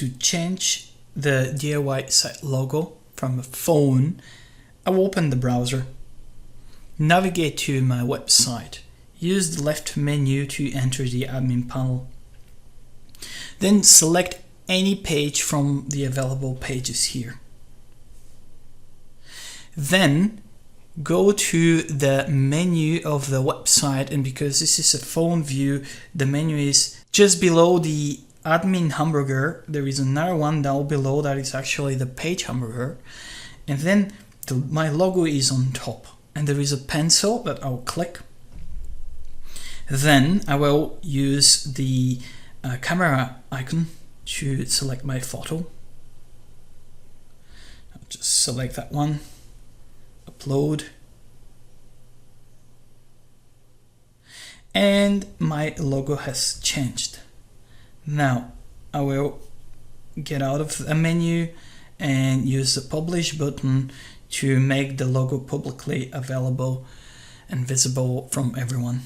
to change the DIY site logo from a phone, I will open the browser, navigate to my website, use the left menu to enter the admin panel. Then select any page from the available pages here. Then go to the menu of the website, and because this is a phone view, the menu is just below the admin hamburger. There is another one down below that is actually the page hamburger, and then my logo is on top, and there is a pencil that I'll click. Then I will use the camera icon to select my photo. I'll just select that one, upload, and my logo has changed. Now I will get out of the menu and use the publish button to make the logo publicly available and visible from everyone.